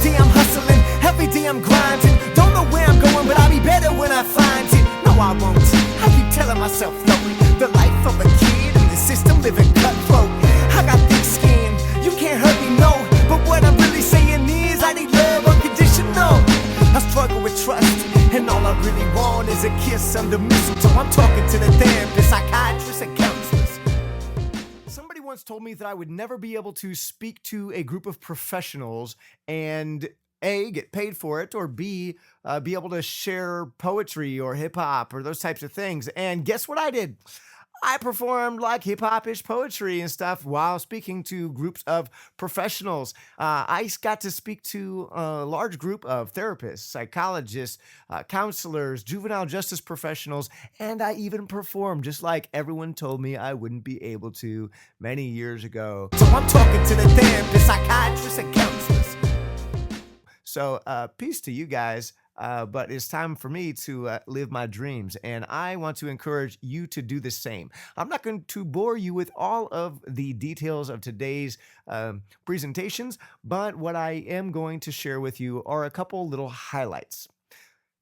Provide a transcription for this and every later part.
day I'm hustling, every day I'm grinding. Don't know where I'm going, but I'll be better when I find it. No, I won't. I keep telling myself, no, the life of a kid in the system living cutthroat. I got thick skin, you can't hurt me, no. But what I'm really saying is I need love unconditional. I struggle with trust, and all I really want is a kiss under mistletoe. I'm talking to the therapist, psychiatrist, and counselors. Somebody once told me that I would never be able to speak to a group of professionals and A, get paid for it, or B, be able to share poetry or hip hop or those types of things. And guess what I did? I performed like hip hop-ish poetry and stuff while speaking to groups of professionals. I got to speak to a large group of therapists, psychologists, counselors, juvenile justice professionals, and I even performed just like everyone told me I wouldn't be able to many years ago. So I'm talking to the therapists, psychiatrists, and counselors. So peace to you guys. But it's time for me to live my dreams, and I want to encourage you to do the same. I'm not going to bore you with all of the details of today's presentations, but what I am going to share with you are a couple little highlights.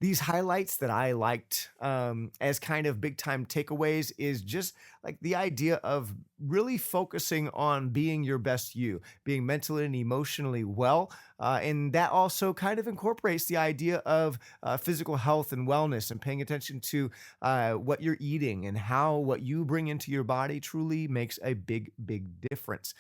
These highlights that I liked as kind of big time takeaways is just like the idea of really focusing on being your best you, being mentally and emotionally well. And that also kind of incorporates the idea of physical health and wellness and paying attention to what you're eating and how what you bring into your body truly makes a big, big difference.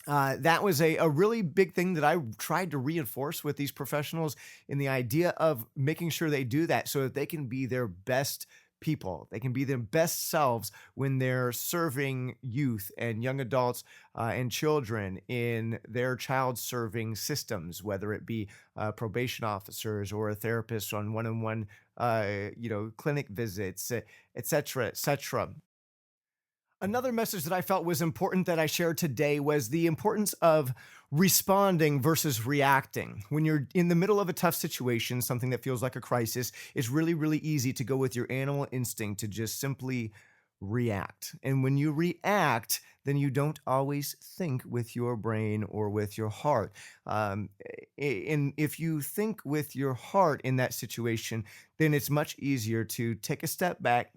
That was a really big thing that I tried to reinforce with these professionals in the idea of making sure they do that so that they can be their best people. They can be their best selves when they're serving youth and young adults and children in their child serving systems, whether it be probation officers or a therapist on one-on-one, clinic visits, et cetera, et cetera. Another message that I felt was important that I shared today was the importance of responding versus reacting. When you're in the middle of a tough situation, something that feels like a crisis, it's really, really easy to go with your animal instinct to just simply react. And when you react, then you don't always think with your brain or with your heart. And if you think with your heart in that situation, then it's much easier to take a step back,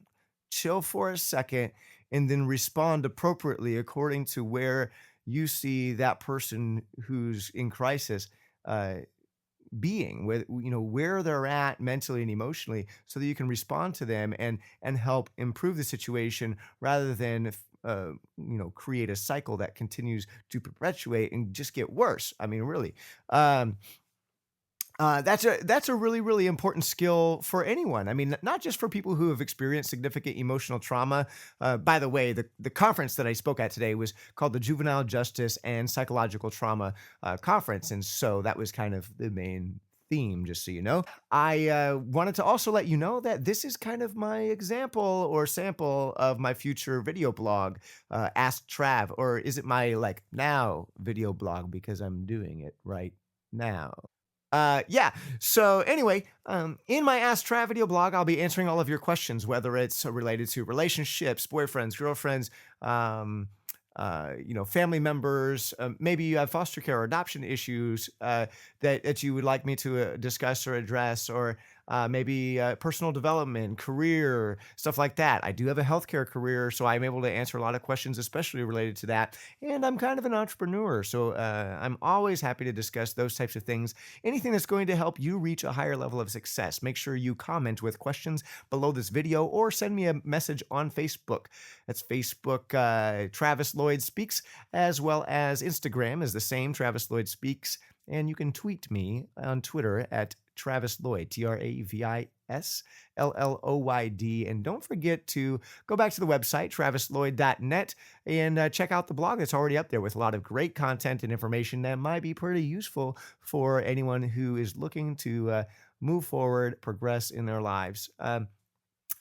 chill for a second, and then respond appropriately according to where you see that person who's in crisis being, where they're at mentally and emotionally, so that you can respond to them and help improve the situation rather than create a cycle that continues to perpetuate and just get worse. I mean, really. That's a really, really important skill for anyone. I mean, not just for people who have experienced significant emotional trauma. By the way, the conference that I spoke at today was called the Juvenile Justice and Psychological Trauma Conference. And so that was kind of the main theme, just so you know. I wanted to also let you know that this is kind of my example or sample of my future video blog, Ask Trav, or is it my now video blog because I'm doing it right now? So anyway, in my Ask Trav video blog, I'll be answering all of your questions, whether it's related to relationships, boyfriends, girlfriends, family members, maybe you have foster care or adoption issues that you would like me to discuss or address, or maybe personal development, career, stuff like that. I do have a healthcare career, so I'm able to answer a lot of questions, especially related to that. And I'm kind of an entrepreneur, so I'm always happy to discuss those types of things. Anything that's going to help you reach a higher level of success. Make sure you comment with questions below this video or send me a message on Facebook. That's Facebook, Travis Lloyd Speaks, as well as Instagram is the same, Travis Lloyd Speaks. And you can tweet me on Twitter at Travis Lloyd, TravisLloyd. And don't forget to go back to the website, travisloyd.net, and check out the blog that's already up there with a lot of great content and information that might be pretty useful for anyone who is looking to move forward, progress in their lives.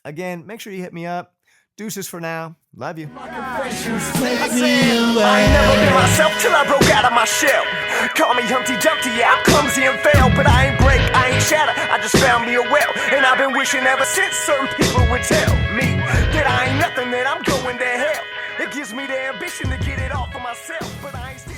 Again, make sure you hit me up. Deuces for now. Love you. I ain't never been myself till I broke out of my shell. Call me Humpty Dumpty, yeah, I'm clumsy and fail, but I ain't break, I ain't shatter, I just found me a well. And I've been wishing ever since certain people would tell me that I ain't nothing, that I'm going to hell. It gives me the ambition to get it all for myself, but I ain't still